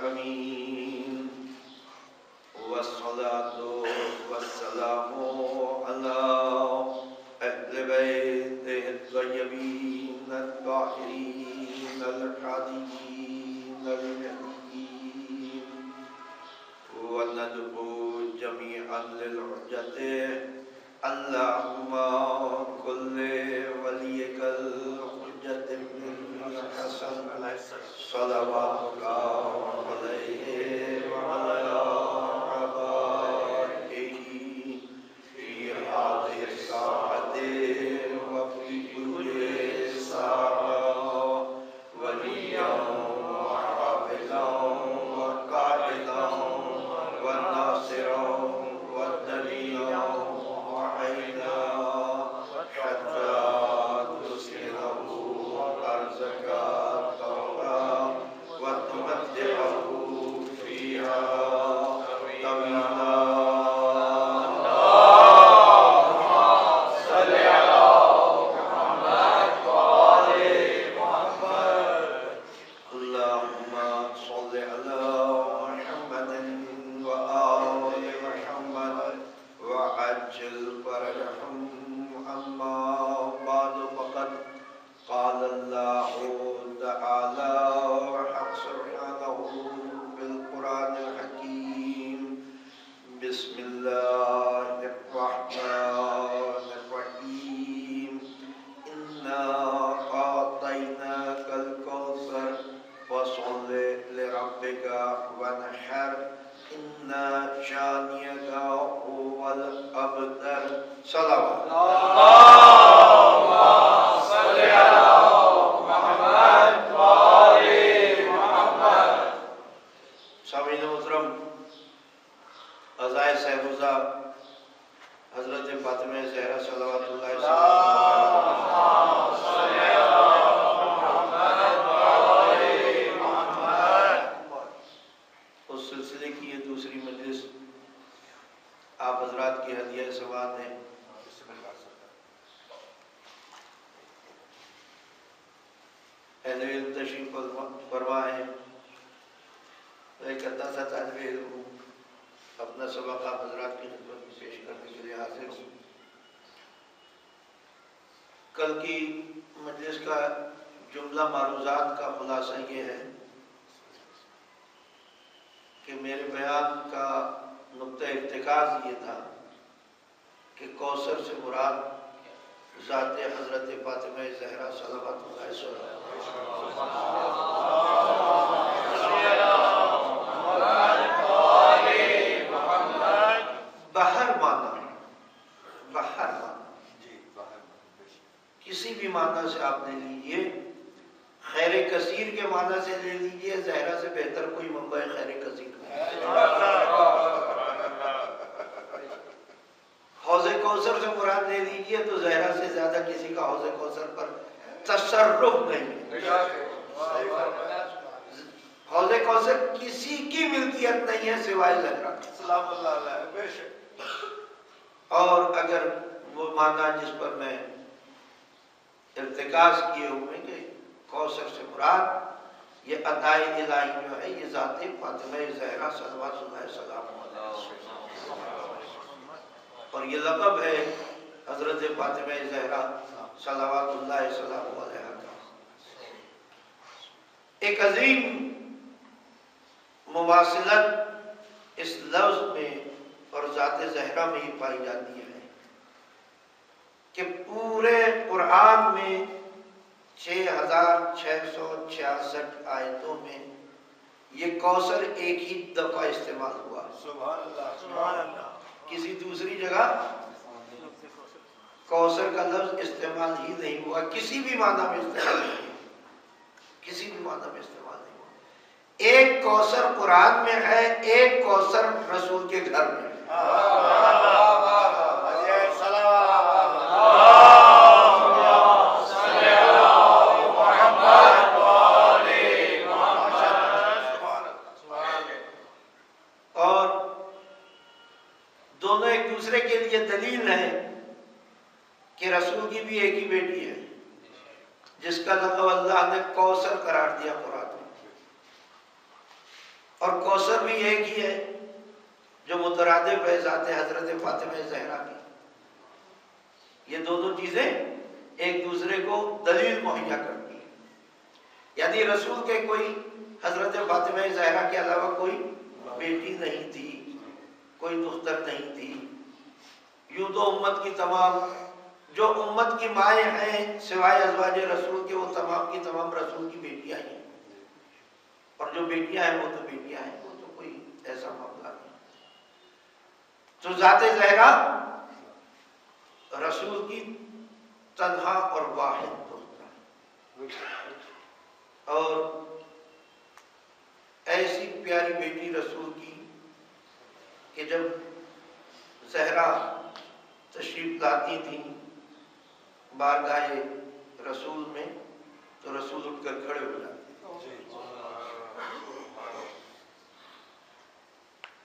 الأمين والصلاة والسلام على أهل بيته الطيبين الطاهرين الهاديين المهديين وندعو جميعا للحجة اللهم كل وليك الحجة بن الحسن صلواتك عليه وعلى آبائه في هذه الساعة وفي كل ساعة وليا وحافظا وقائدا وناصرا ودليلا وعينا حتى تسكنه أرزك طوعا وتمتعه فيها طويلا. صل على محمد وآل محمد. اللهم صل على محمد وآل محمد وعجل فرجهم. أما بعد فقد قال الله تعالى وحق سبحانه في القرآن الحكيم بسم الله الرحمن الرحيم إنا أعطيناك الكوثر فصل لربك وانحر إن شانئك هو الأبتر. صلوات اللهم صل على محمد وآل محمد. سامعین محترم، عزائے صاحبزادہ حضرت فاطمہ زہرا صلوات اللہ علیہ اس سلسلے کی یہ دوسری مجلس آپ حضرات کی ہدیہ سوات ہیں. اہل علم تشریف فرما ہے. ایک ادنا سا طالب علم ہوں، اپنا سبق آپ حضرات کی خدمت میں پیش کرنے کے لیے حاضر ہوں. کل کی مجلس کا جملہ معروضات کا خلاصہ یہ ہے کہ میرے بیان کا نقطہ ارتکاز یہ تھا کہ کوثر سے مراد ذات حضرت فاطمہ زہرا صلوات اللہ علیہ وسلم. بہر معنی کسی بھی معنی سے آپ لے لیجئے، خیر کثیر کے معنی سے لے لیجئے، زہرا سے بہتر کوئی منبع خیر کثیر نہیں. حوض کوثر سے مراد لے لیجئے تو زہرا سے زیادہ کسی کا حوض کوثر پر تصرف نہیں. حوض کوثر کسی کی ملکیت نہیں ہے سوائے زہرا. سلام اللہ علیہ. بے شک. اور اگر وہ معنی جس پر میں ارتکاز کیے ہوئے کہ کوثر سے مراد یہ عطائے الہی جو ہے یہ ذات فاطمہ زہرا صلوات اللہ علیہ وسلم، اور یہ لقب ہے حضرت فاطمہ زہرا صلوات اللہ علیہ وسلم کا. ایک عظیم مواصلت اس لفظ میں اور ذات زہرا میں ہی پائی جاتی ہے کہ پورے قرآن میں 6666 آیتوں میں یہ کوثر ایک ہی دفعہ استعمال ہوا. سبحان اللہ سبحان اللہ. کسی دوسری جگہ کوثر کا لفظ استعمال ہی نہیں ہوا، کسی بھی معنی میں استعمال نہیں ہوا، کسی بھی معنی میں استعمال نہیں ہوا. ایک کوثر قرآن میں ہے، ایک کوثر رسول کے گھر میں. اور دونوں ایک دوسرے کے لیے دلیل ہے کہ رسول کی بھی ایک ہی بیٹی ہے جس کا لقب اللہ نے کوثر قرار دیا قرآن میں. اور کوثر بھی ایک ہی ہے جو مترادف ہے ذات حضرت فاطمہ زہرا کی۔ یہ دونوں چیزیں ایک دوسرے کو دلیل مہیا کرتی ہیں، یعنی رسول کے کوئی حضرت فاطمہ زہرا کے علاوہ کوئی بیٹی نہیں تھی، کوئی دختر نہیں تھی۔ یوں تو امت کی تمام جو امت کی مائیں ہیں سوائے ازواج رسول کے، وہ تمام کی تمام رسول کی بیٹیاں ہیں، اور جو بیٹیاں ہیں وہ تو بیٹیاں ہیں، وہ تو کوئی ایسا معاملہ نہیں۔ تو ذات زہرا رسول کی تنہا اور واحد دختر ہے، اور ایسی پیاری بیٹی رسول کی کہ جب زہرا تشریف لاتی تھیں بارگاہ رسول میں تو رسول اٹھ کر کھڑے ہو جاتے۔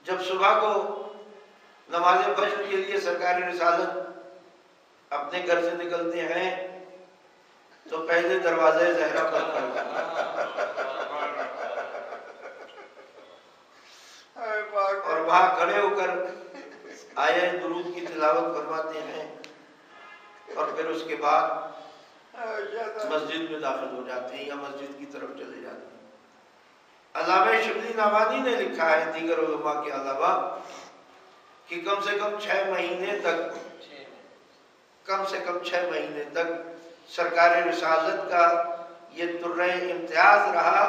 جب صبح کو نماز فجر کے لیے سرکار رسالت اپنے گھر سے نکلتے ہیں تو پہلے دروازے زہرا پر کھڑے اور وہاں کھڑے ہو کر آیہ درود کی تلاوت فرماتے ہیں، اور پھر اس کے بعد مسجد میں داخل ہو جاتے ہیں یا مسجد کی طرف چلے جاتے ہیں۔ علامہ شبلی نعمانی نے لکھا ہے دیگر علماء کے علاوہ کہ کم سے کم 6 مہینے تک سرکار رسالت کا یہ درہ امتیاز رہا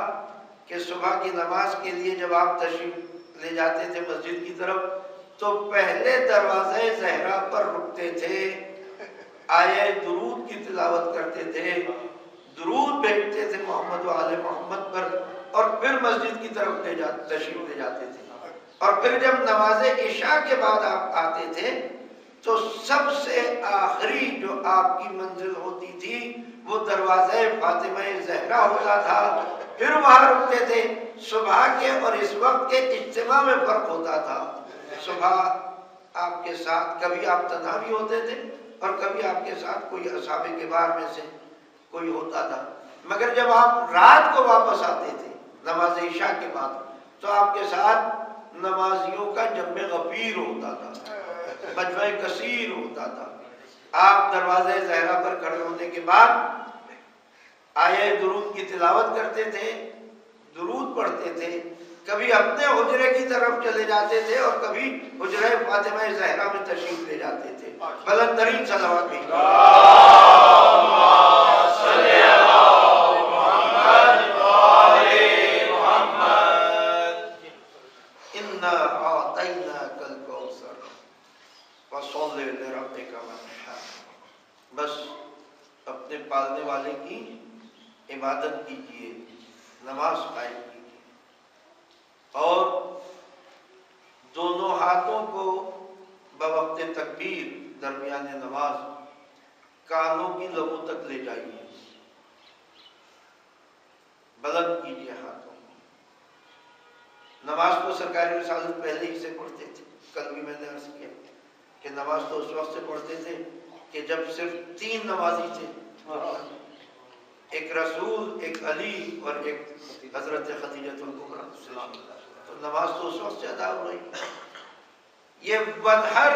کہ صبح کی نماز کے لیے جب آپ تشریف لے جاتے تھے مسجد کی طرف تو پہلے دروازے زہرا پر رکتے تھے، آیہ درود کی تلاوت کرتے تھے، درود بھیجتے تھے محمد و آل محمد پر، اور پھر مسجد کی طرف تشریف لے جاتے تھے۔ اور پھر جب نماز عشاء کے بعد آپ آتے تھے تو سب سے آخری جو آپ کی منزل ہوتی تھی وہ دروازہ فاطمہ زہرا ہوتا تھا، پھر وہاں رکتے تھے۔ صبح کے اور اس وقت کے اجتماع میں فرق ہوتا تھا۔ صبح آپ کے ساتھ کبھی آپ تنہا بھی ہوتے تھے اور کبھی آپ کے ساتھ کوئی اصحاب کبار میں سے کوئی ہوتا تھا، مگر جب آپ رات کو واپس آتے تھے نماز عشاء کے بعد تو آپ کے ساتھ نمازیوں کا جمع غفیر ہوتا تھا، مجمع کثیر ہوتا تھا۔ آپ دروازے زہرا پر کھڑے ہونے کے بعد آیہ درود کی تلاوت کرتے تھے، درود پڑھتے تھے، کبھی اپنے حجرے کی طرف چلے جاتے تھے اور کبھی حجرہ فاطمہ زہرا میں تشریف لے جاتے تھے۔ بلند ترین صلوات بھی بس اپنے پالنے والے کی عبادت کیجیے، نماز قائم کیجیے، اور دونوں ہاتھوں کو بوقت تکبیر درمیان نماز کانوں کی لبوں تک لے جائیے، بلند کیجیے ہاتھوں کو۔ نماز کو سرکار رسالت پہلے ہی سے پڑھتے تھے، کل بھی میں نے عرض کیا کہ نماز تو اس وقت سے پڑھتے تھے کہ جب صرف 3 نمازی تھے، ایک رسول، ایک علی اور ایک حضرت خدیجہ الکبریٰ، تو نماز تو اس وقت سے ادا ہو رہی۔ یہ بدہر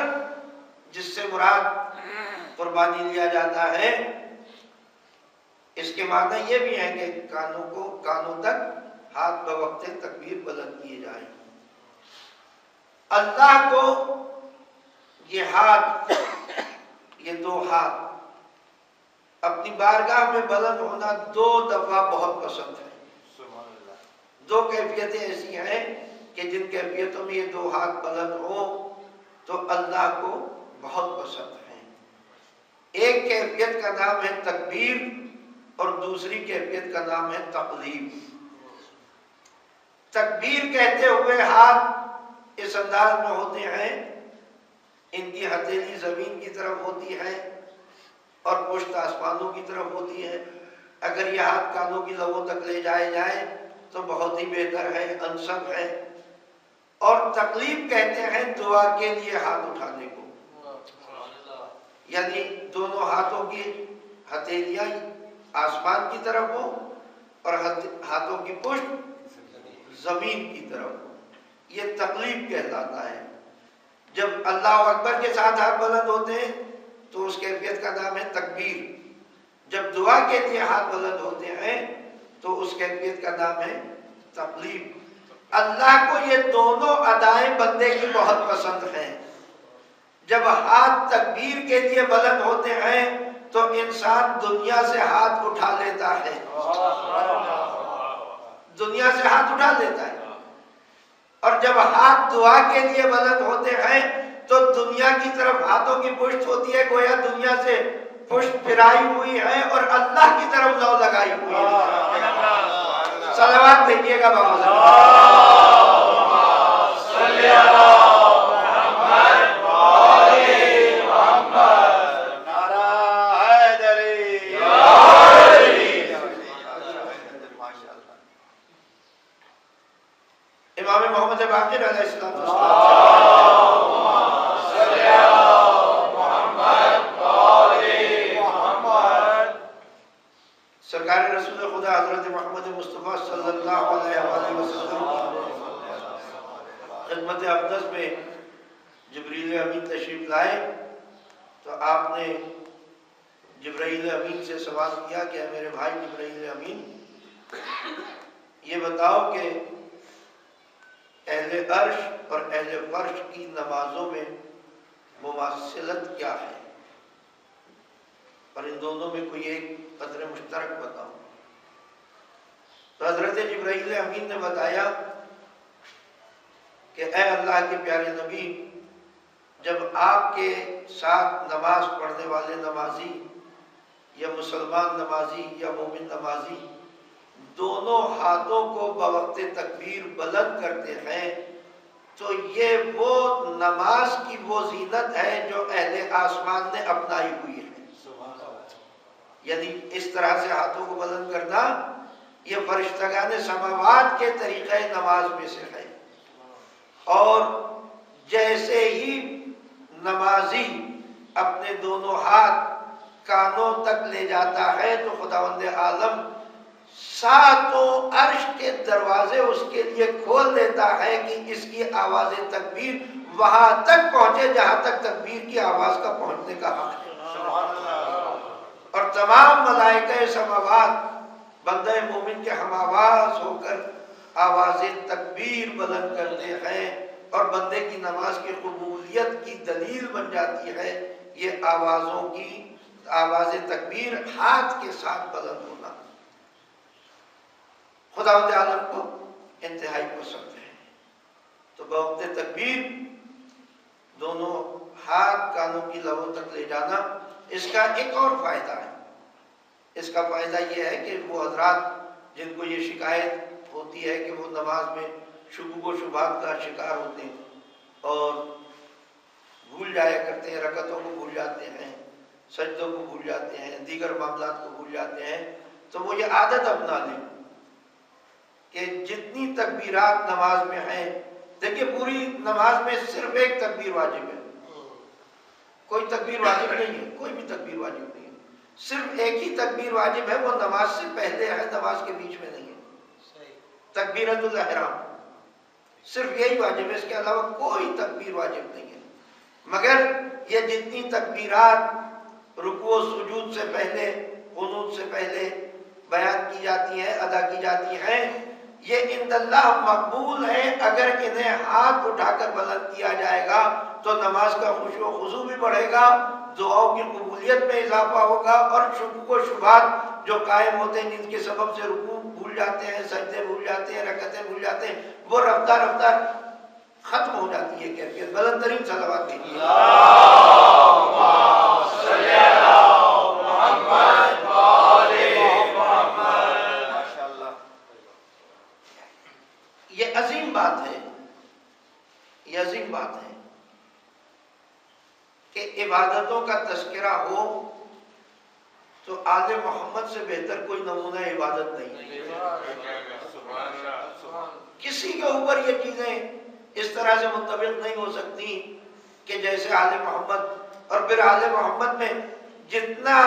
جس سے مراد قربانی لیا جاتا ہے، اس کے معنی یہ بھی ہے کہ کانوں تک ہاتھ بوقت تکبیر بلند کیے جائیں۔ اللہ کو یہ ہاتھ، یہ 2 ہاتھ اپنی بارگاہ میں بلند ہونا 2 دفعہ بہت پسند ہے۔ 2 کیفیتیں ایسی ہیں کہ جن کیفیتوں میں یہ 2 ہاتھ بلند ہوں تو اللہ کو بہت پسند ہیں۔ ایک کیفیت کا نام ہے تکبیر اور دوسری کیفیت کا نام ہے تقلیب۔ تکبیر کہتے ہوئے ہاتھ اس انداز میں ہوتے ہیں، ان کی ہتھیلی زمین کی طرف ہوتی ہے اور پشت آسمانوں کی طرف ہوتی ہے۔ اگر یہ ہاتھ کانوں کی لبوں تک لے جائے جائیں تو بہت ہی بہتر ہے، انسب ہے۔ اور تقلیب کہتے ہیں دعا کے لیے ہاتھ اٹھانے کو، یعنی دونوں ہاتھوں کی ہتھیلیاں آسمان کی طرف ہو اور ہاتھوں کی پشت زمین کی طرف، یہ تقلیب کہلاتا ہے۔ جب اللہ اکبر کے ساتھ ہاتھ بلند ہوتے ہیں تو اس کیفیت کا نام ہے تکبیر، جب دعا کے لیے ہاتھ بلند ہوتے ہیں تو اس کیفیت کا نام ہے تقلیب۔ اللہ کو یہ دونوں ادائیں بندے کی بہت پسند ہیں۔ جب ہاتھ تکبیر کے لیے بلند ہوتے ہیں تو انسان دنیا سے ہاتھ اٹھا لیتا ہے، دنیا سے ہاتھ اٹھا لیتا ہے، اور جب ہاتھ دعا کے لیے بلند ہوتے ہیں تو دنیا کی طرف ہاتھوں کی پشت ہوتی ہے، گویا دنیا سے پشت پھرائی ہوئی ہے اور اللہ کی طرف لو لگائی ہوئی ہے۔ صلوات دیجیے گا بابا امام محمد باقر علیہ السلام سرکار رسول خدا حضرت محمد مصطفیٰ صلی اللہ علیہ وآلہ وسلم خدمت اقدس میں جبریل امین تشریف لائے تو آپ نے جبرائیل امین سے سوال کیا کہ میرے بھائی جبرائیل امین، یہ بتاؤ کہ اہل عرش اور اہل فرش کی نمازوں میں مماثلت کیا ہے، اور ان دونوں میں کوئی ایک قدر مشترک بتاؤ۔ تو حضرت جبرائیل امین نے بتایا کہ اے اللہ کے پیارے نبی، جب آپ کے ساتھ نماز پڑھنے والے نمازی یا مسلمان نمازی یا مومن نمازی دونوں ہاتھوں کو بوقت تکبیر بلند کرتے ہیں تو یہ وہ نماز کی وہ زینت ہے جو اہل آسمان نے اپنائی ہوئی ہے۔ یعنی اس طرح سے ہاتھوں کو بلند کرنا یہ فرشتگان سماوات کے طریقہ نماز میں سے ہے، اور جیسے ہی نمازی اپنے دونوں ہاتھ کانوں تک لے جاتا ہے تو خداوند عالم ساتوں عرش کے دروازے اس کے لیے کھول دیتا ہے کہ اس کی آواز تکبیر وہاں تک پہنچے جہاں تک تکبیر کی آواز کا پہنچنے کا حق ہے، اور تمام ملائکہ سماوات بندہ مومن کے ہم آواز ہو کر آواز تکبیر بلند کرتے ہیں، اور بندے کی نماز کی قبولیت کی دلیل بن جاتی ہے یہ آواز تکبیر ہاتھ کے ساتھ بلند ہونا۔ خداوند عالم کو انتہائی پسند ہے، تو بوقت تکبیر دونوں ہاتھ کانوں کی لبوں تک لے جانا، اس کا ایک اور فائدہ ہے۔ اس کا فائدہ یہ ہے کہ وہ حضرات جن کو یہ شکایت ہوتی ہے کہ وہ نماز میں شکوک و شبہات کا شکار ہوتے ہیں اور بھول جایا کرتے ہیں، رکعتوں کو بھول جاتے ہیں، سجدوں کو بھول جاتے ہیں، دیگر معاملات کو بھول جاتے ہیں، تو وہ یہ عادت اپنا لیں کہ جتنی تکبیرات نماز میں ہیں، دیکھیں پوری نماز میں صرف ایک تکبیر واجب ہے، کوئی تکبیر واجب نہیں ہے، کوئی بھی تکبیر واجب نہیں ہے، صرف ایک ہی تکبیر واجب ہے، وہ نماز سے پہلے ہے، نماز کے بیچ میں نہیں ہے، تکبیرۃ الاحرام صرف یہی واجب ہے، اس کے علاوہ کوئی تکبیر واجب نہیں ہے۔ مگر یہ جتنی تکبیرات رکوع و سجود سے پہلے، قنوت سے پہلے بیان کی جاتی ہیں، ادا کی جاتی ہیں، یہ عند اللہ مقبول ہے اگر انہیں ہاتھ اٹھا کر بلند کیا جائے گا تو نماز کا خشوع و خضوع بھی بڑھے گا، دعاؤں کی قبولیت میں اضافہ ہوگا، اور شکوک و شبہات جو قائم ہوتے ہیں جن کے سبب سے رکوع بھول جاتے ہیں، سجدے بھول جاتے ہیں، رکعتیں بھول جاتے ہیں، وہ رفتہ رفتہ ختم ہو جاتی ہے کیفیت۔ بلند ترین صلوات دیجیے۔ یہ عظیم بات ہے، یہ عظیم بات ہے کہ عبادتوں کا تذکرہ ہو تو آل محمد سے بہتر کوئی نمونہ عبادت نہیں ہے۔ کسی کے اوپر یہ چیزیں اس طرح سے منطبق نہیں ہو سکتی کہ جیسے آل محمد، اور پھر آل محمد میں جتنا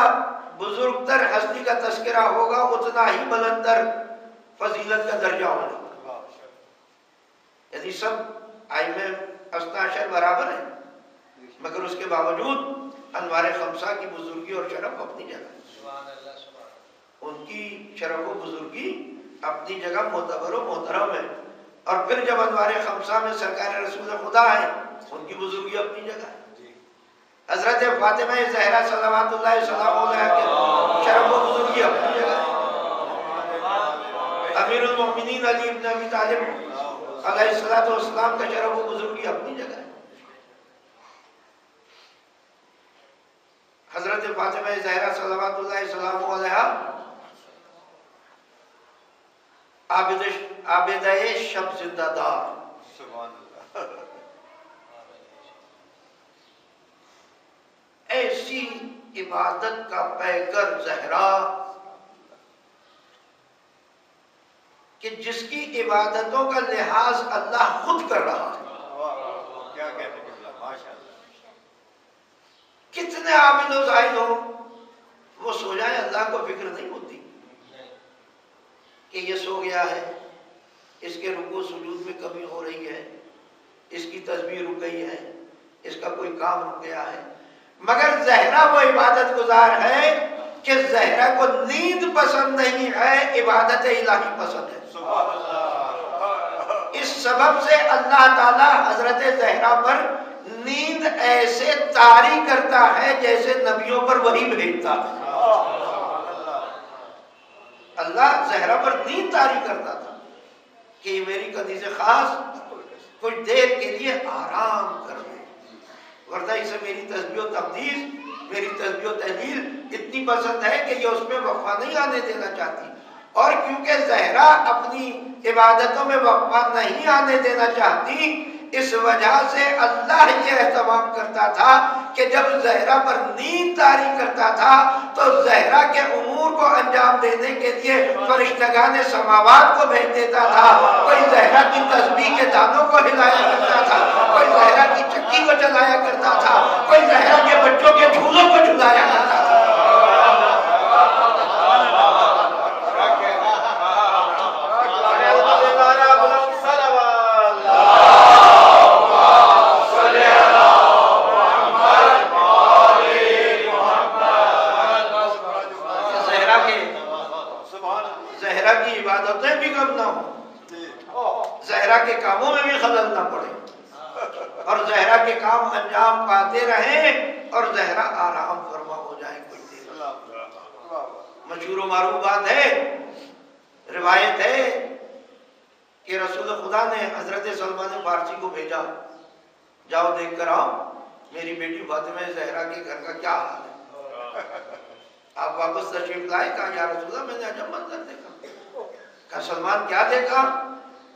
بزرگ تر ہستی کا تذکرہ ہوگا اتنا ہی بلند تر فضیلت کا درجہ ہوگا۔ یعنی سب ائمہ اثنا عشر برابر ہیں، مگر اس کے باوجود انوار خمسہ کی بزرگی اور شرف اپنی جگہ، ان کی شرف و بزرگی اپنی جگہ معتبر و محترم ہے. اور پھر جب انوار خمسہ میں سرکار رسول خدا ہے، ان کی بزرگی اپنی جگہ ہے. حضرت فاطمہ زہرا صلوات اللہ وسلام علیہا کے شرف و بزرگی اپنی جگہ ہے. امیر المؤمنین علی بن ابی طالب علیہ السلام کا شرف و بزرگی اپنی جگہ ہے. حضرت فاطمہ زہرا صلوات اللہ وسلام علیہا عابدہ شب زندہ دار، ایسی عبادت کا پیکر زہرا کہ جس کی عبادتوں کا لحاظ اللہ خود کر رہا ہے. کتنے عابد و زاہد ہو، وہ سو جائیں اللہ کو فکر نہیں ہوتی کہ یہ سو گیا ہے، اس کے رکوع سجود میں کمی ہو رہی ہے، اس کی تسبیح رک گئی ہے، اس کا کوئی کام رک گیا ہے. مگر زہرا وہ عبادت گزار ہے کہ زہرا کو نیند پسند نہیں ہے، عبادت الہی پسند ہے. اس سبب سے اللہ تعالی حضرت زہرا پر نیند ایسے طاری کرتا ہے جیسے نبیوں پر وحی بھیجتا ہے. اللہ زہرا پر نیند طاری کرتا تھا کہ یہ میری کنیز خاص کچھ دیر کے لیے آرام کر لے، ورنہ اسے میری تسبیح و تقدیس، میری تسبیح و تحلیل اتنی پسند ہے کہ یہ اس میں وقفہ نہیں آنے دینا چاہتی. اور کیونکہ زہرا اپنی عبادتوں میں وقفہ نہیں آنے دینا چاہتی، اس وجہ سے اللہ یہ اہتمام کرتا تھا کہ جب زہرا پر نیند طاری کرتا تھا تو زہرا کے امور کو انجام دینے کے لیے فرشتگان سماوات کو بھیج دیتا تھا. کوئی زہرا کی تسبیح کے دانوں کو ہلایا کرتا تھا، کوئی زہرا کی چکی کو چلایا کرتا تھا، کوئی زہرا کے بچوں کے جھولوں کو جھلایا کرتا تھا. زہرا کے کاموں میں بھی خلل نہ پڑے اور زہرا کے کام انجام پاتے رہیں اور زہرا آرام فرما ہو جائے کچھ دیر. مشہور و معروف بات ہے، روایت ہے کہ رسول خدا نے حضرت سلمان فارسی کو بھیجا، جاؤ دیکھ کر آؤ میری بیٹی فاطمہ زہرا کے گھر کا کیا حال ہے. آپ واپس تشریف لائے، کہا یا رسول اللہ میں نے عجب منظر دیکھا. کہا سلمان کیا دیکھا؟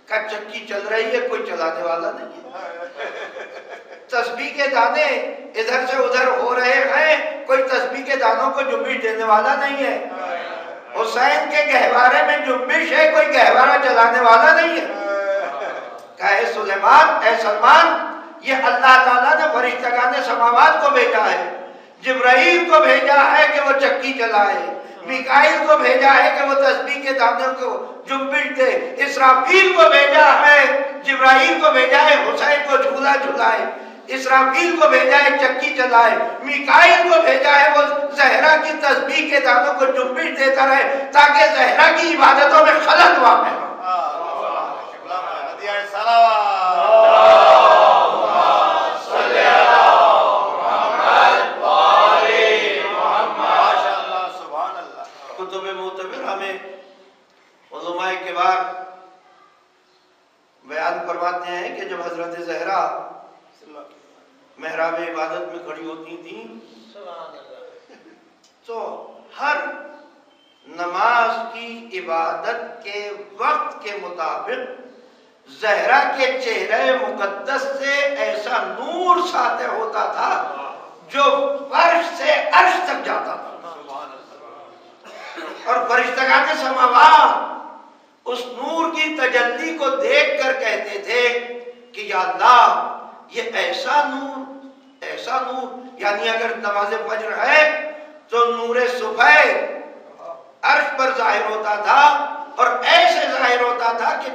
کہ چکی چل رہی ہے، کوئی چلانے والا نہیں ہے. تسبیح کے دانے ادھر سے ادھر ہو رہے ہیں، کوئی تسبیح کے دانوں کو جنبش دینے والا نہیں ہے. حسین کے گہوارے میں جنبش ہے، کوئی گہوارہ چلانے والا نہیں ہے. کہا اے سلیمان، اے سلمان، یہ اللہ تعالیٰ نے فرشتگان سماوات کو بھیجا ہے. جبرائیل کو بھیجا ہے کہ وہ چکی چلائے، میکائیل کو بھیجا ہے کہ وہ تسبیح کے دانوں کو جنبش دے، اسرافیل کو بھیجا ہے، جبرائیل کو بھیجا ہے حسین کو جھولا جھلائے، اسرافیل کو بھیجا ہے چکی چلائے، میکائیل کو بھیجا ہے وہ زہرا کی تسبیح کے دانوں کو جنبش دیتا رہے تاکہ زہرا کی عبادتوں میں خلل واقع ہو. کتب معتبرہ میں علماء کبار بیان فرماتے ہیں کہ جب حضرت زہرا محراب عبادت میں کھڑی ہوتی تھیں تو ہر نماز کی عبادت کے وقت کے مطابق زہرا کے چہرے مقدس سے ایسا نور ساطع ہوتا تھا جو فرش سے عرش تک جاتا تھا. اور فرشتگان سماوات اس نور کی تجلی کو دیکھ کر کہتے تھے کہ یا اللہ یہ ایسا نور یعنی اگر نماز فجر ہے تو نور صبح عرش پر ظاہر ہوتا تھا اور ایسے ظاہر ہوتا تھا کہ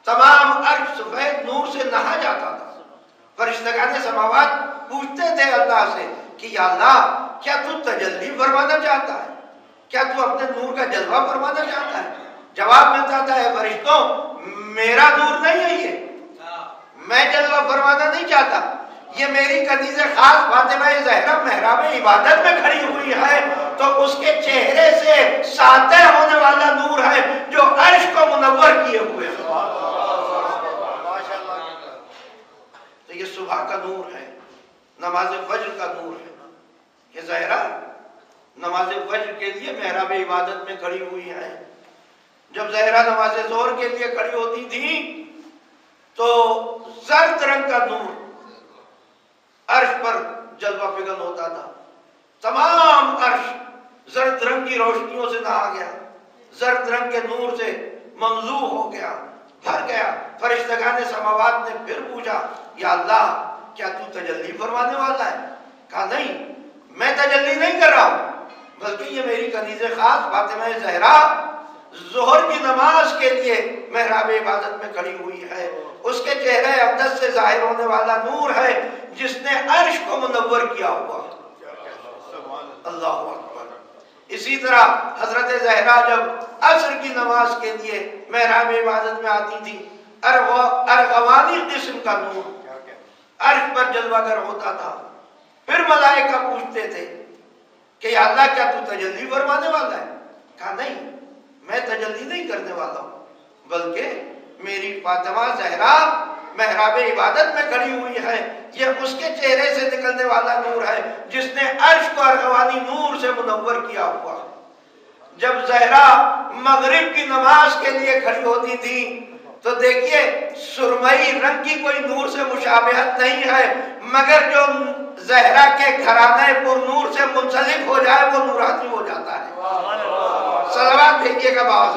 تمام عرش سفید نور سے نہا جاتا تھا. فرشتگان سماوات پوچھتے تھے اللہ سے کہ یا اللہ کیا تو تجلی فرمانا چاہتا ہے؟ کیا تو اپنے نور کا جلوہ فرمانا چاہتا ہے؟ جواب ملتا تھا ہے فرشتوں میرا نور نہیں ہے یہ، میں جلوہ فرمانا نہیں چاہتا، یہ میری کنیز خاص فاطمہ زہرا محراب عبادت میں کھڑی ہوئی ہے تو اس کے چہرے سے ساطع ہونے والا نور ہے جو عرش کو منور کیے ہوئے ہے. تو یہ صبح کا نور ہے، نماز فجر کا نور ہے. یہ زہرا نماز فجر کے لیے محراب عبادت میں کھڑی ہوئی ہے. جب زہرا نماز ظہر کے لیے کھڑی ہوتی تھی تو زرد رنگ کا نور عرش پر جلوہ فگن ہوتا تھا. تمام عرش زرد رنگ کی روشنیوں سے نہا گیا، زرد رنگ کے نور سے مملوء ہو گیا، بھر گیا. فرشتگان سماوات نے پھر پوچھا یا اللہ کیا تو تجلی فرمانے والا ہے؟ کہا نہیں، میں تجلی نہیں کر رہا ہوں، بلکہ یہ میری کنیز خاص فاطمہ زہرا ظہر کی نماز کے لیے محراب عبادت میں کھڑی ہوئی ہے. اس کے چہرے اقدس سے ظاہر ہونے والا نور ہے جس نے عرش کو منور کیا ہوا. اللہ اکبر. اسی طرح حضرت زہرا جب عصر کی نماز کے لیے محراب عبادت میں آتی تھی، ارغوانی قسم کا نور عرش پر جلوہ گر ہوتا تھا. پھر ملائکہ پوچھتے تھے کہ یا اللہ کیا تو تجلی فرمانے والا ہے؟ کہا نہیں، میں تجلی نہیں کرنے والا ہوں، بلکہ میری فاطمہ زہرا محراب عبادت میں کھڑی ہوئی ہے، یہ اس کے چہرے سے نکلنے والا نور ہے جس نے عرش کو ارغوانی نور سے منور کیا ہوا. جب زہرا مغرب کی نماز کے لیے کھڑی ہوتی تھی تو دیکھیے سرمئی رنگ کی کوئی نور سے مشابہت نہیں ہے، مگر جو زہرا کے گھرانے پر نور سے منسلک ہو جائے وہ نورانی ہو جاتا ہے. صلوات بھیجیے گا باز.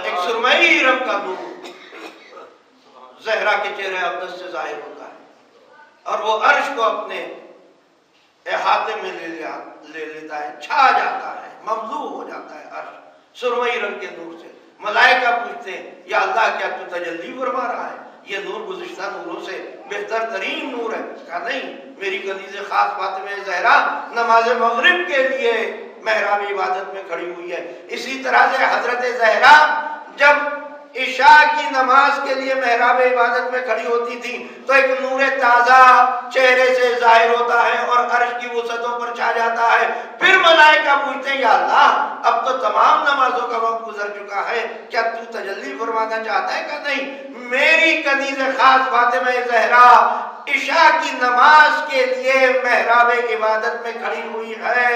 ایک سرمئی رنگ کا نور زہرا کے چہرے اقدس سے ظاہر ہوتا ہے اور وہ عرش کو اپنے احاطے میں لے لیتا ہے، چھا جاتا ہے، مملوء ہو جاتا ہے عرش سرمئی رنگ کے نور سے. ملائکہ پوچھتے ہیں یا اللہ کیا تو تجلی فرما رہا ہے؟ یہ نور گزشتہ نوروں سے بہتر ترین نور ہے. کہا نہیں، میری کنیز خاص فاطمہ زہرا نماز مغرب کے لیے محراب عبادت میں کھڑی ہوئی ہے. اسی طرح سے حضرت زہرا جب عشاء کی نماز کے لیے محراب عبادت میں کھڑی ہوتی تھی تو ایک نور تازہ چہرے سے ظاہر ہوتا ہے اور عرش کی وسعتوں پر چھا جاتا ہے. پھر ملائکہ پوچھتے ہیں یا اللہ اب تو تمام نمازوں کا وقت گزر چکا ہے، کیا تو تجلی فرمانا چاہتا ہے؟ کہ نہیں، میری کنیز خاص فاطمہ زہرا عشاء کی نماز کے لیے محراب عبادت میں کھڑی ہوئی ہے،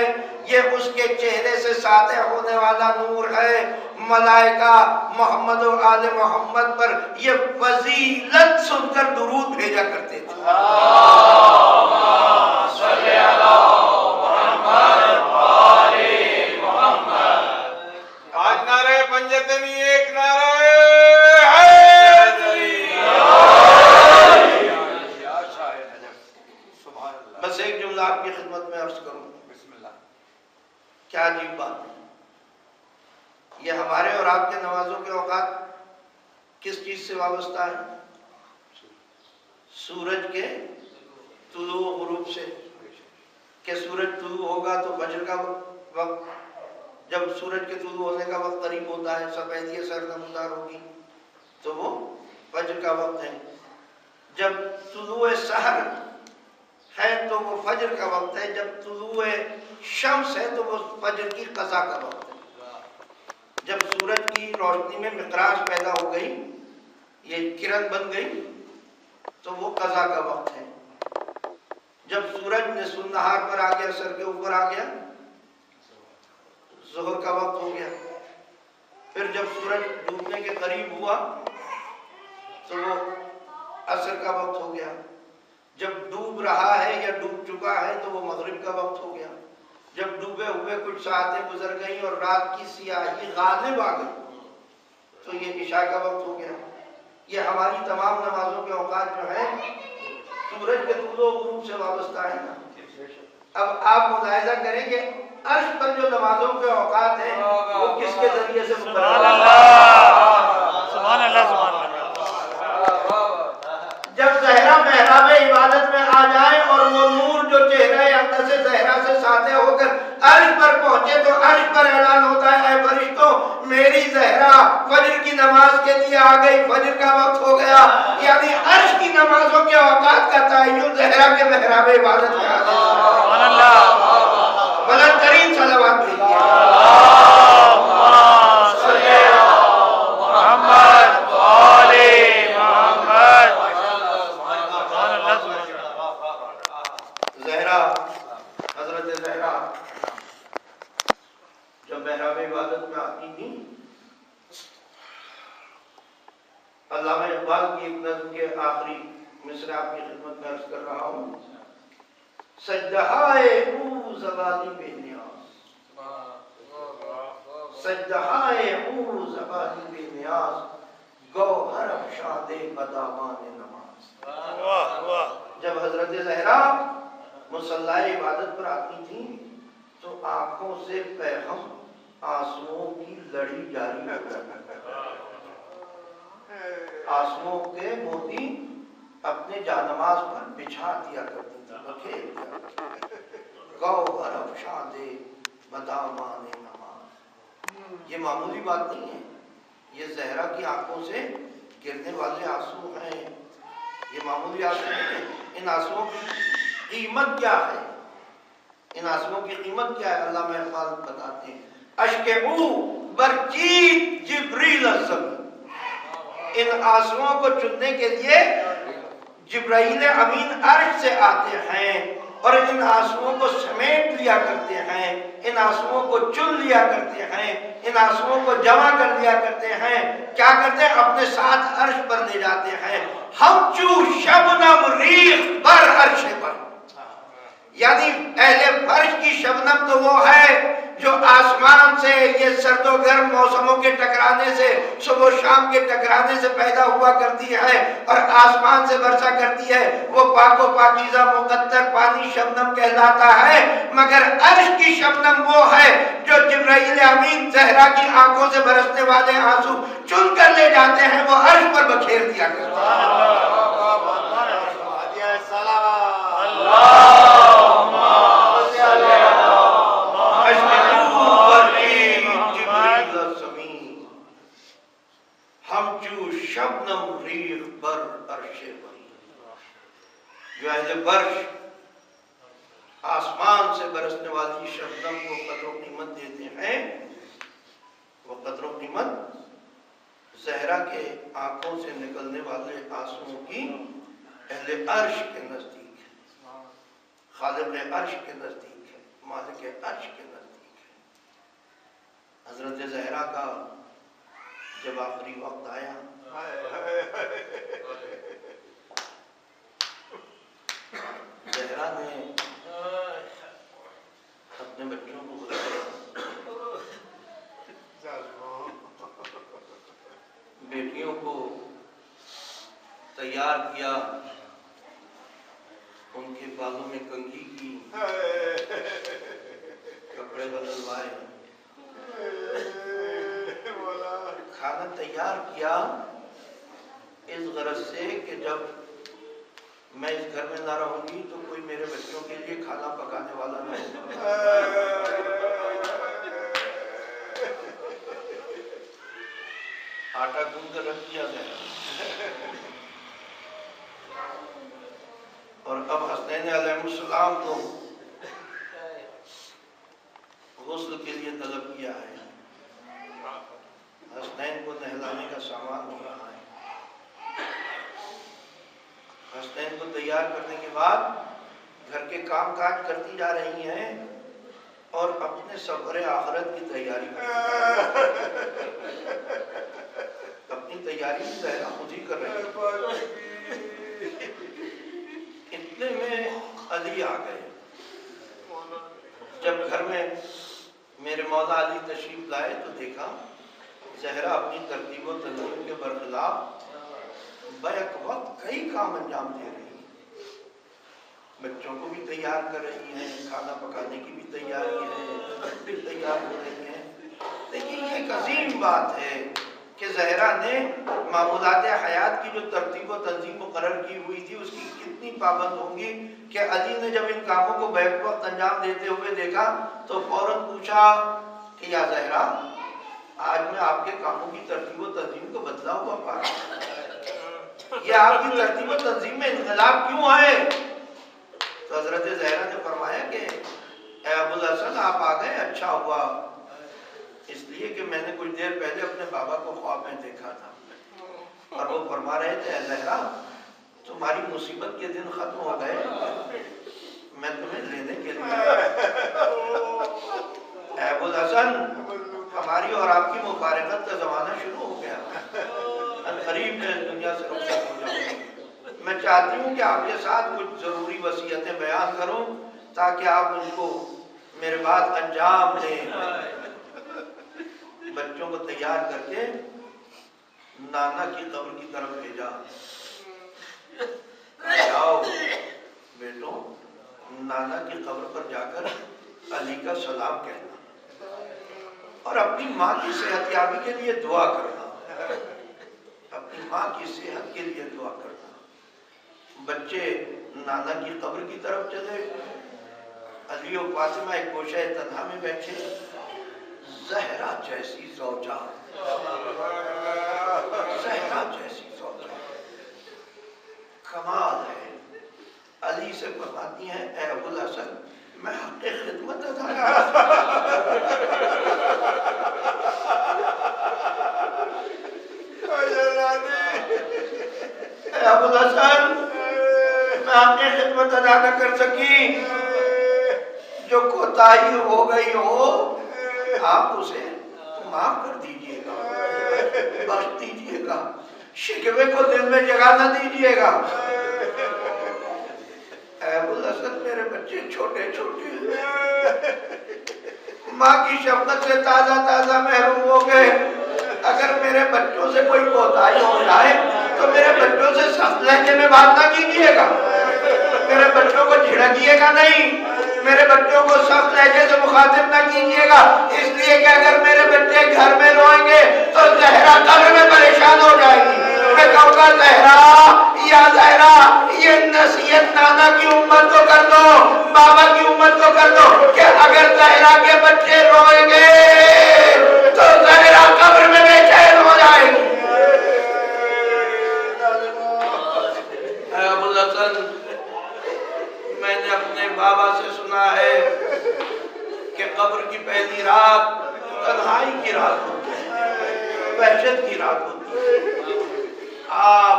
یہ اس کے چہرے سے ساطع ہونے والا نور ہے. ملائکہ محمد و آل محمد پر یہ فضیلت سن کر درود بھیجا کرتے تھے. آج نعرہ پنجتنی ایک نعرہ بس ایک جملہ آپ کی خدمت میں عرض کروں. بسم اللہ. کیا عجیب بات ہے، یہ ہمارے اور آپ کے نمازوں کے اوقات کس چیز سے وابستہ ہے؟ سورج کے طلوع و غروب سے. کہ سورج طلوع ہوگا تو فجر کا وقت، جب سورج کے طلوع ہونے کا وقت قریب ہوتا ہے، سفیدی سر نمودار ہوگی تو وہ فجر کا وقت ہے. جب طلوع سحر ہے تو وہ فجر کا وقت ہے، جب طلوع شمس ہے تو وہ فجر کی قضا کا وقت ہے. جب سورج کی روشنی میں مقراج پیدا ہو گئی، یہ کرن بن گئی تو وہ قضا کا وقت ہے. جب سورج نصف النہار پر آ گیا، سر کے اوپر آ گیا، ظہر کا وقت ہو گیا. پھر جب سورج ڈوبنے کے قریب ہوا تو وہ عصر کا وقت ہو گیا. جب ڈوب رہا ہے یا ڈوب چکا ہے تو وہ مغرب کا وقت ہو گیا. جب ڈوبے ہوئے کچھ ساعتیں گزر گئیں اور رات کی سیاہی غالب آ گئی تو یہ عشاء کا وقت ہو گیا. یہ ہماری تمام نمازوں کے اوقات جو ہیں سورج کے طلوع و غروب سے وابستہ ہے نا. اب آپ ملاحظہ کریں کہ عرش پر جو نمازوں کے اوقات ہیں وہ کس کے ذریعے سے سبحان اللہ سبحان اللہ سبحان اللہ. جب زہرا محراب عبادت میں آ جائے اور وہ نور جو چہرہ اقدس زہرا سے ساطع ہو کر عرش پر پہنچے تو عرش پر اعلان ہوتا ہے اے فرشتوں میری زہرا فجر کی نماز کے لیے آ گئی، فجر کا وقت ہو گیا. یعنی عرش کی نمازوں کے اوقات کا تعین زہرا کے محراب عبادت میں آ گیا. سبحان اللہ. بلند ترین صلوات بھیجیے. علامہ اقبال کی ایک نظم کے آخری مصرع آپ کی خدمت میں عرض کر رہا ہوں. سجدہائے او زبانی بے نیاز، سجدہائے او زبانی بے نیاز، گوہر افشاندے بدامان نماز. جب حضرت زہرا مصلی عبادت پر آتی تھیں تو آنکھوں سے پیغام آنسوؤں کی لڑی جاری رکھا، آنسوؤں کے موتی اپنے جانماز پر بچھا دیا کرتی تھی، بکھیر دیا کرتی. گوہر افشاندے بدامان نماز، یہ معمولی بات نہیں ہے، یہ زہرا کی آنکھوں سے گرنے والے آنسو ہیں، یہ معمولی آنسو نہیں ہے. ان آنسوؤں کی قیمت کیا ہے؟ ان آنسوؤں کی قیمت کیا ہے؟ علامہ اقبال بتاتے ہیں اشک او برچید جبریل الزمین. ان آنسوؤں کو چننے کے لیے جبرائیل امین عرش سے آتے ہیں اور ان آنسوؤں کو سمیٹ لیا کرتے ہیں، ان آنسوؤں کو چن لیا کرتے ہیں، ان آنسوؤں کو جمع کر لیا کرتے ہیں. کیا کرتے ہیں؟ اپنے ساتھ عرش پر لے جاتے ہیں. ہم چو شبنم ریخ بر عرش پر، یعنی اہل فرش کی شبنم تو وہ ہے جو آسمان سے یہ سرد و گرم موسموں کے ٹکرانے سے، صبح و شام کے ٹکرانے سے پیدا ہوا کرتی ہے اور آسمان سے برسا کرتی ہے. وہ پاک و پاکیزہ مقدر پانی شبنم کہلاتا ہے. مگر عرش کی شبنم وہ ہے جو جبرائیل امین زہرا کی آنکھوں سے برسنے والے آنسو چن کر لے جاتے ہیں، وہ عرش پر بکھیر دیا کرتے ہیں. شبنم ریخ بر عرش بری، جو اہل برش آسمان سے برسنے والی شبنم کو قدر و قیمت دیتے ہیں، وہ قدر و قیمت زہرا کے آنکھوں سے نکلنے والے آنسوؤں کی اہل عرش کے نزدیک ہے، خالق عرش کے نزدیک ہے، مالک عرش کے نزدیک ہے. حضرت زہرا کا جب آخری وقت آیا زہرا نے اپنے بچوں کو بلایا، بیٹیوں کو تیار کیا، ان کے بالوں میں کنگھی کی، کپڑے بدلوائے، کھانا تیار کیا اس غرض سے کہ جب میں اس گھر میں نہ رہوں گی تو کوئی میرے بچوں کے لیے کھانا پکانے والا نہ ہوگا. آٹا گوندھ کر رکھ دیا گیا اور اب حسنین علیہ السلام کو غسل کے لیے طلب کیا ہے. حسنین کو نہلانے کا سامان ہو رہا ہے. حسنین کو تیار کرنے کے بعد گھر کے کام کاج کرتی جا رہی ہیں اور اپنے سفر آخرت کی تیاری اپنی تیاری کی زہرا خود ہی کر رہی ہے. اتنے میں علی آ گئے. جب گھر میں میرے مولا علی تشریف لائے تو دیکھا زہرا اپنی ترتیب و تنظیم کے برخلاف بیک وقت کئی کام انجام دے رہی. بچوں کو بھی تیار کر رہی ہیں، کھانا پکانے کی بھی تیاری ہے، بھی تیار ہو رہی ہیں۔ لیکن یہ ایک عظیم بات ہے کہ زہرا نے معمولات حیات کی جو ترتیب و تنظیم مقرر کی ہوئی تھی اس کی کتنی پابند ہوں گی کہ علی نے جب ان کاموں کو بیک وقت انجام دیتے ہوئے دیکھا تو فوراً پوچھا کہ یا زہرا، آج میں آپ کے کاموں کی ترتیب و تنظیم کو بدلا ہوا پا رہا ہوں، یہ آپ کی ترتیب و تنظیم میں انقلاب کیوں ہے؟ تو حضرت زہرا نے فرمایا کہ اے ابوالحسن، آپ آ گئے، اچھا ہوا، اس لیے کہ میں نے کچھ دیر پہلے اپنے بابا کو خواب میں دیکھا تھا اور وہ فرما رہے تھے اے زہرا تمہاری مصیبت کے دن ختم ہو گئے، میں تمہیں لینے کے لیے اے ابوالحسن ہماری اور آپ کی مفارقت کا زمانہ شروع ہو گیا، قریب میں دنیا سے رخصت ہو جاؤں گا، میں چاہتی ہوں کہ آپ کے ساتھ کچھ ضروری وصیتیں بیان کروں تاکہ آپ ان کو میرے بعد انجام دیں۔ بچوں کو تیار کر کے نانا کی قبر کی طرف بھیجا، جاؤ بیٹو نانا کی قبر پر جا کر علی کا سلام کہنا اور اپنی ماں کی صحت یابی کے لیے دعا کرنا، اپنی ماں کی صحت کے لیے دعا کرنا۔ بچے نانا کی قبر کی طرف چلے، علی و فاطمہ ایک گوشہ تنہا میں بیٹھے، زہرا جیسی زوجہ، زہرا جیسی زوجہ، کمال ہے۔ علی سے فرماتی ہیں اے ابوالحسن میں حق خدمت ادا اے ابوالحسن میں حق خدمت ادا نہ کر سکی، جو کوتاہی ہو گئی ہو آپ اسے معاف کر دیجئے گا، بخش دیجئے گا، شکوے کو دل میں جگہ نہ دیجئے گا۔ اے ابوالحسن میرے بچے چھوٹے چھوٹے ہیں، ماں کی شفقت سے تازہ تازہ محروم ہو گئے، اگر میرے بچوں سے کوئی کوتاہی ہو جائے تو میرے بچوں سے سخت لہجے میں بات نہ کیجئے گا، میرے بچوں کو جھڑکیے گا نہیں، میرے بچوں کو سخت لہجے سے مخاطب نہ کیجئے گا، اس لیے کہ اگر میرے بچے گھر میں روئیں گے تو زہرا قبر میں پریشان ہو جائے گی۔ میں کہوں گا زہرا یا زہرا یہ نصیحت نانا کی امت کو کر دو، بابا کی امت کو کر دو کہ اگر زہرا کے بچے روئیں گے تو زہرا قبر میں بے چین ہو جائے گی۔ اے ابوالحسن میں نے اپنے بابا سے سنا ہے کہ قبر کی پہلی رات تنہائی کی رات ہوتی ہے، وحشت کی رات ہوتی ہے۔ آپ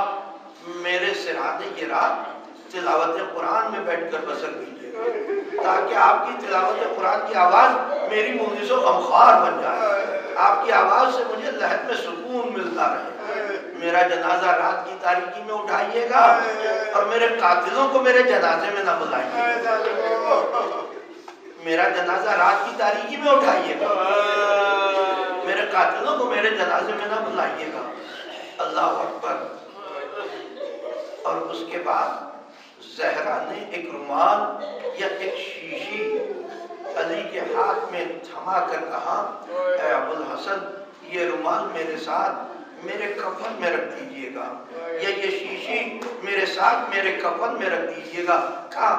میرے سرانے کی رات تلاوت قرآن میں بیٹھ کر بسر کیجئے تاکہ آپ کی تلاوت قرآن کی آواز میری مونس و غمخوار بن جائے، آپ کی آواز سے مجھے لحد میں سکون ملتا رہے۔ میرا جنازہ رات کی تاریکی میں اٹھائیے گا اور میرے قاتلوں کو میرے جنازے میں نہ بلائیے گا، میرا جنازہ رات کی تاریکی میں اٹھائیے گا، میرے قاتلوں کو میرے جنازے میں نہ بلائیے گا۔ اللہ اکبر۔ اور اس کے بعد زہرا نے ایک رومال یا ایک شیشی علی کے ہاتھ میں تھما کر کہا اے ابوالحسن یہ رومال میرے ساتھ میرے کفن میں رکھ دیجئے گا، یا یہ شیشی میرے ساتھ میرے کفن میں رکھ دیجئے گا۔ کہا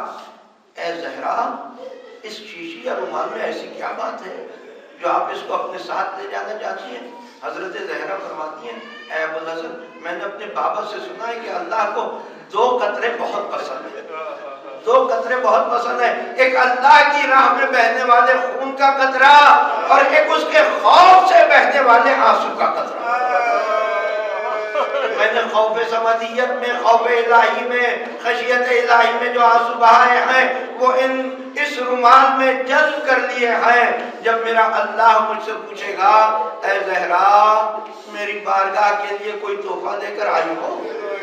اے زہرا اس شیشی یا رومال میں ایسی کیا بات ہے جو آپ اس کو اپنے ساتھ لے جانا چاہتی ہیں؟ حضرت زہرا فرماتی ہیں اے ابوالحسن میں نے اپنے بابا سے سنا ہے کہ اللہ کو دو قطرے بہت پسند ہیں، دو قطرے بہت پسند ہیں، ایک اللہ کی راہ میں بہنے والے خون کا قطرہ اور ایک اس کے خوف سے بہنے والے آنسو کا قطرہ۔ میں نے خوف سمدیت میں، خوف الہی میں، خشیت الہی میں جو آنسو بہائے ہیں وہ اس رومال میں جذب کر لیے ہیں۔ جب میرا اللہ مجھ سے پوچھے گا اے زہرا میری بارگاہ کے لیے کوئی تحفہ لے کر آئی ہو،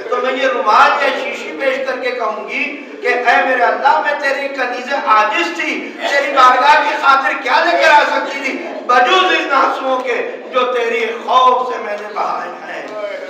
تو میں یہ رومال یا شیشی پیش کر کے کہوں گی کہ اے میرے اللہ میں تیری کنیز عاجز تھی، تیری بارگاہ کی خاطر کیا لے کر آ سکتی تھی بجوز ان آنسوؤں کے جو تیری خوف سے میں نے بہائے ہیں۔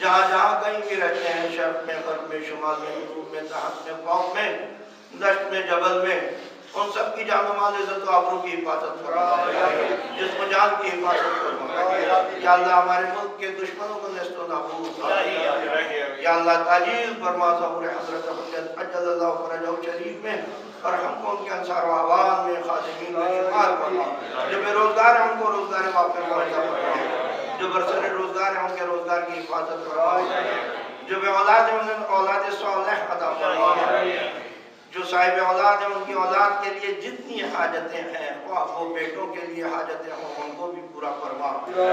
جہاں جہاں کہیں بھی رہتے ہیں، شرق میں، غرب میں، شمال میں، جنوب میں، تحت میں، فوق میں، دشت میں، جبل میں، ان سب کی جان و مال، عزت و آبرو کی حفاظت فرما، جسم و جان کی حفاظت فرما۔ یا اللہ ہمارے ملک کے دشمنوں کو نیست و نابود فرما۔ یا اللہ تعجیل فرما ظہور حضرت حجت عجل اللہ فرجہ شریف میں، اور ہم کو ان کے انصار و احوال میں، خادمین میں شمار فرما۔ جو بے روزگار ہیں ان کو روزگار واقع فرما، جو برسر روزگار ہیں ان کے روزگار کی حفاظت فرما، جو بے اولاد ہیں انہیں اولاد صالح عطا فرما، جو صاحب اولاد ہیں ان کی اولاد کے لیے جتنی حاجتیں ہیں، وہ بیٹوں کے لیے حاجتیں ہوں ان کو بھی پورا فرما،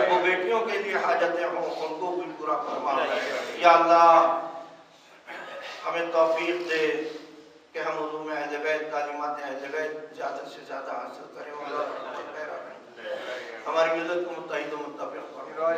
وہ بیٹیوں کے لیے حاجتیں ہوں ان کو بھی پورا فرما۔ یا اللہ ہمیں توفیق دے کہ ہم علوم اہل بیت، تعلیمات اہل بیت زیادہ سے زیادہ حاصل کریں، اور ہماری ملت کو متحد و متفق فرما۔